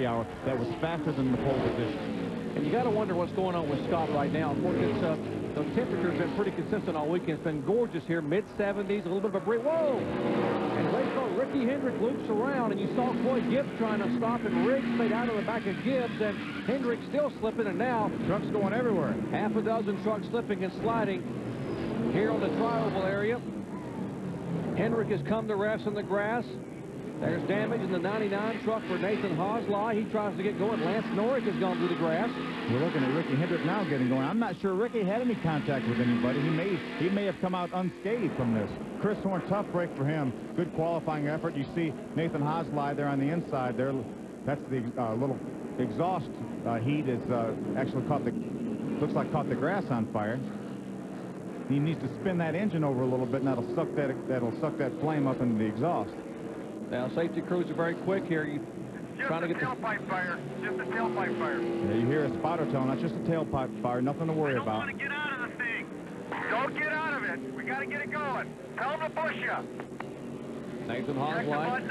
hour that was faster than the pole position. And you got to wonder what's going on with Scott right now. Of course, the temperature's been pretty consistent all weekend. It's been gorgeous here, mid-70s, a little bit of a break. Whoa! And Ricky Hendrick loops around, and you saw Coy Gibbs trying to stop, and Riggs stayed out of the back of Gibbs, and Hendrick still slipping, and now trucks going everywhere. Half a dozen trucks slipping and sliding here on the tri-oval area. Hendrick has come to rest in the grass. There's damage in the 99 truck for Nathan Hosley. He tries to get going. Lance Norrick has gone through the grass. We're looking at Ricky Hendrick now getting going. I'm not sure Ricky had any contact with anybody. He may have come out unscathed from this. Chris Horn, tough break for him. Good qualifying effort. You see Nathan Hosley there on the inside there. That's the little exhaust heat is actually caught caught the grass on fire. He needs to spin that engine over a little bit, and that'll suck that flame up into the exhaust. Now, safety crews are very quick here. Trying to get the tailpipe fire. Just a tailpipe fire. Yeah, you hear a spotter tone. That's just a tailpipe fire. Nothing to worry about. I don't want to get out of the thing. Don't get out of it. We got to get it going. Tell them to push you. Nathan Hosley.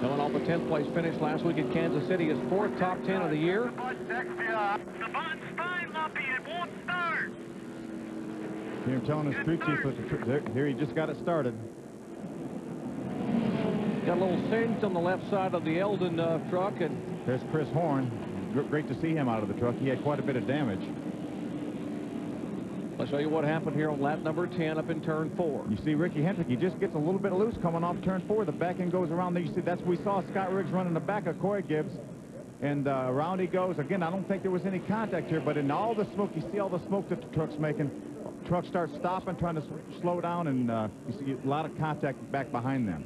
Coming off a 10th place finish last week at Kansas City, his 4th top 10 of the year. The button's fine, Lumpy. It won't start. Here, I'm telling the street chief, here he just got it started. Got a little singe on the left side of the Eldon truck. And there's Chris Horn. Great to see him out of the truck. He had quite a bit of damage. I'll show you what happened here on lap number 10 up in turn 4. You see Ricky Hendrick, he just gets a little bit loose coming off turn 4. The back end goes around there. You see, that's we saw Scott Riggs running the back of Coy Gibbs. And around he goes. Again, I don't think there was any contact here, but in all the smoke, you see all the smoke that the truck's making. Trucks start stopping, trying to slow down, and you see a lot of contact back behind them.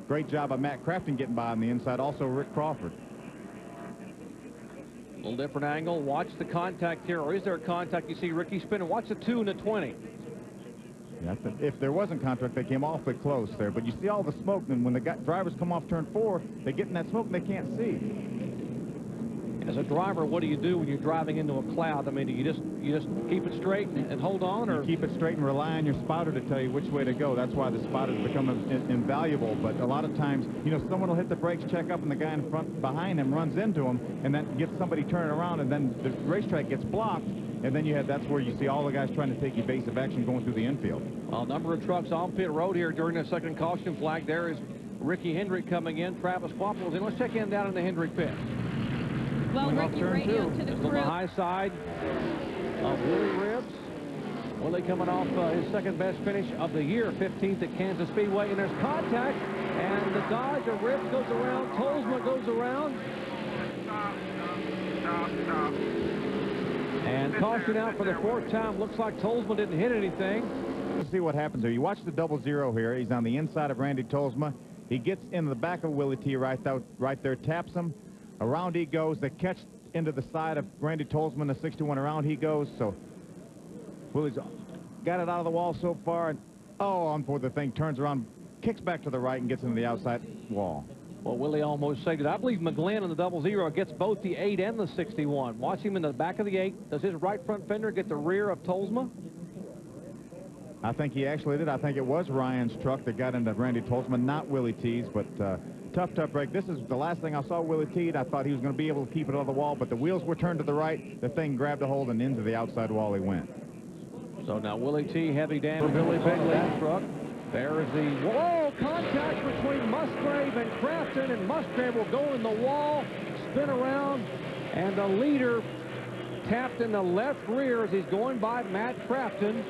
Great job by Matt Crafton getting by on the inside. Also Rick Crawford. A little different angle. Watch the contact here, or is there a contact? You see Ricky spinning. Watch the 2 and the 20. Yeah, if there wasn't contact, they came awfully close there. But you see all the smoke, and when the drivers come off turn 4, they get in that smoke and they can't see. As a driver, what do you do when you're driving into a cloud? I mean, do you just keep it straight and hold on, or you keep it straight and rely on your spotter to tell you which way to go? That's why the spotters become invaluable. But a lot of times, you know, someone will hit the brakes, check up, and the guy in front behind him runs into him, and then gets somebody turning around, and then the racetrack gets blocked, and then that's where you see all the guys trying to take evasive action going through the infield. Well, a number of trucks on pit road here during the second caution flag. There is Ricky Hendrick coming in. Travis Quapples in. Let's check in down in the Hendrick pit. Well, Ricky, radio to the on crew. the high side of Willie Ribbs. Willie coming off his second best finish of the year, 15th at Kansas Speedway, and there's contact, and the Dodge of Ribbs goes around, Tolsma goes around. Stop. And caution out for the 4th time. Looks like Tolsma didn't hit anything. Let's see what happens here. You watch the 00 here. He's on the inside of Randy Tolsma. He gets into the back of Willie T right there, taps him. Around he goes. They catch into the side of Randy Tolsman, the 61. Around he goes. So Willie's got it out of the wall so far. And, on board the thing, turns around, kicks back to the right, and gets into the outside wall. Well, Willie almost saved it. I believe McGlynn in the 00 gets both the 8 and the 61. Watch him in the back of the 8. Does his right front fender get the rear of Tolsma? I think he actually did. I think it was Ryan's truck that got into Randy Tolsma, not Willie T's, but tough break. This is the last thing I saw Willie T. I thought he was going to be able to keep it on the wall, but the wheels were turned to the right. The thing grabbed a hold, and into the outside wall he went. So now Willie T. heavy damage. Billy Begley truck. There is the contact between Musgrave and Crafton, and Musgrave will go in the wall, spin around, and the leader tapped in the left rear as he's going by Matt Crafton.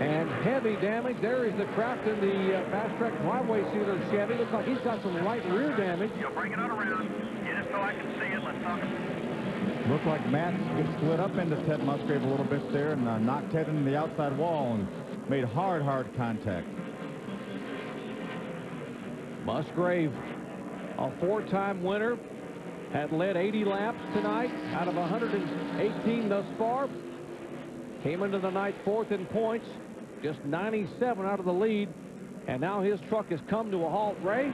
And heavy damage. There is the Crafton, the fast track driveway sealer Chevy. Looks like he's got some light rear damage. You'll bring it on around. Get it so I can see it. Let's talk. Looked like Matt gets split up into Ted Musgrave a little bit there, and knocked Ted into the outside wall and made hard contact. Musgrave, a 4-time winner, had led 80 laps tonight out of 118 thus far. Came into the night 4th in points, just 97 out of the lead, and now his truck has come to a halt. Ray?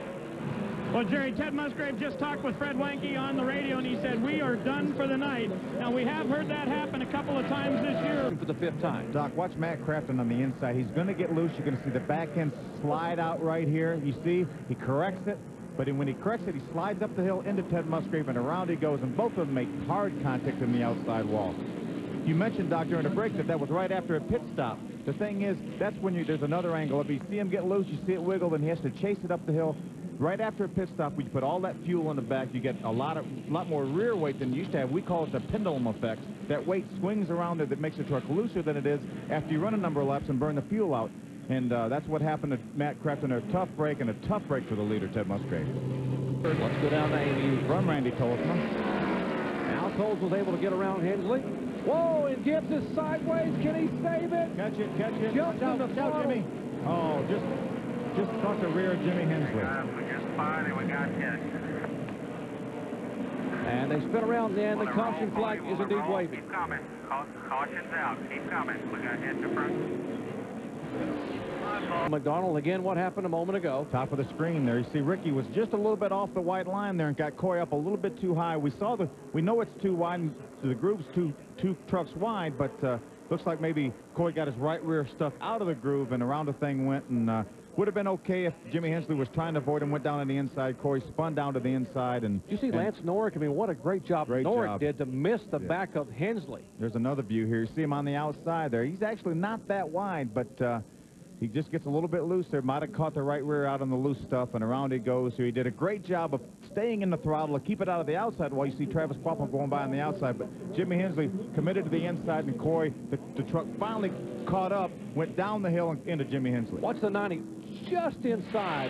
Well, Jerry, Ted Musgrave just talked with Fred Wanke on the radio, and he said, we are done for the night. Now, we have heard that happen a couple of times this year. For the 5th time. Doc, watch Matt Craftsman on the inside. He's going to get loose. You're going to see the back end slide out right here. You see, he corrects it. But when he corrects it, he slides up the hill into Ted Musgrave, and around he goes, and both of them make hard contact in the outside wall. You mentioned, Doc, during the break that was right after a pit stop. The thing is, that's when there's another angle. If you see him get loose, you see it wiggle, then he has to chase it up the hill. Right after a pit stop, when you put all that fuel in the back, you get a lot more rear weight than you used to have. We call it the pendulum effect. That weight swings around there that makes the truck looser than it is after you run a number of laps and burn the fuel out. And that's what happened to Matt Craftsman. A tough break, and a tough break for the leader, Ted Musgrave. Let's go down to Amy. From Randy Tolzman. Now Tolles was able to get around Hensley. Whoa, and Gibbs is sideways. Can he save it? Catch it, catch it. Jumps in the throttle. Jimmy. Oh, just caught the rear of Jimmy Hensley. We just fired and we got hit. And they spin around, and the caution flag is indeed waving. Keep coming. Caution's out. Keep coming. We got hit the front. McDonald again. What happened a moment ago? Top of the screen there. You see Ricky was just a little bit off the white line there and got Coy up a little bit too high. We know it's too wide. And the groove's two trucks wide, but looks like maybe Coy got his right rear stuff out of the groove and around the thing went, and would have been okay if Jimmy Hensley was trying to avoid him, went down on the inside. Coy spun down to the inside. And you see Lance Norrick? I mean, what a great job Norrick did to miss the back of Hensley. There's another view here. You see him on the outside there. He's actually not that wide, but he just gets a little bit looser. Might have caught the right rear out on the loose stuff, and around he goes. So he did a great job of staying in the throttle to keep it out of the outside while you see Travis Quapple going by on the outside. But Jimmy Hensley committed to the inside, and Coy, the truck finally caught up, went down the hill and into Jimmy Hensley. Watch the 90 just inside.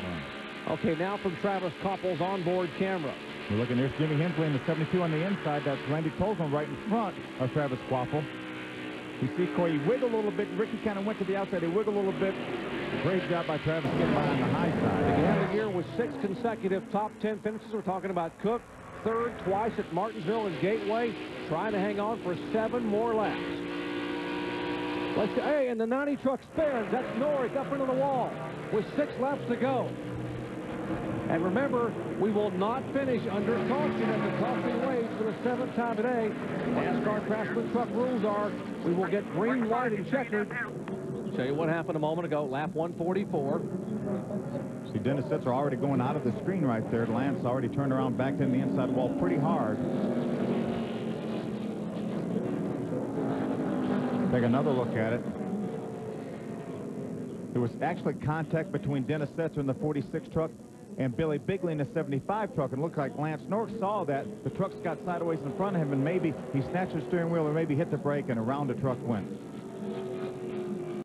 Okay, now from Travis Koppel's onboard camera. We're looking, there's Jimmy Hensley in the 72 on the inside. That's Randy Tolzman right in front of Travis Quapple. You see Coy, he wiggled a little bit. Ricky kind of went to the outside. He wiggled a little bit. Great job by Travis getting by on the high side. He had a year with 6 consecutive top 10 finishes. We're talking about Cook, third twice at Martinsville and Gateway, trying to hang on for 7 more laps. Let's see. Hey, and the 90 truck spins. That's Norrick up into the wall with 6 laps to go. And remember, we will not finish under caution at the caution waves for the 7th time today. NASCAR Craftsman truck rules are we will get green, white, and checkered. Show you what happened a moment ago, lap 144. See, Dennis Setzer already going out of the screen right there. Lance already turned around, backed in the inside wall pretty hard. Take another look at it. There was actually contact between Dennis Setzer and the 46 truck and Billy Bigley in the 75 truck, and it looked like Lance Norrick saw that. The trucks got sideways in front of him, and maybe he snatched the steering wheel or maybe hit the brake, and around the truck went.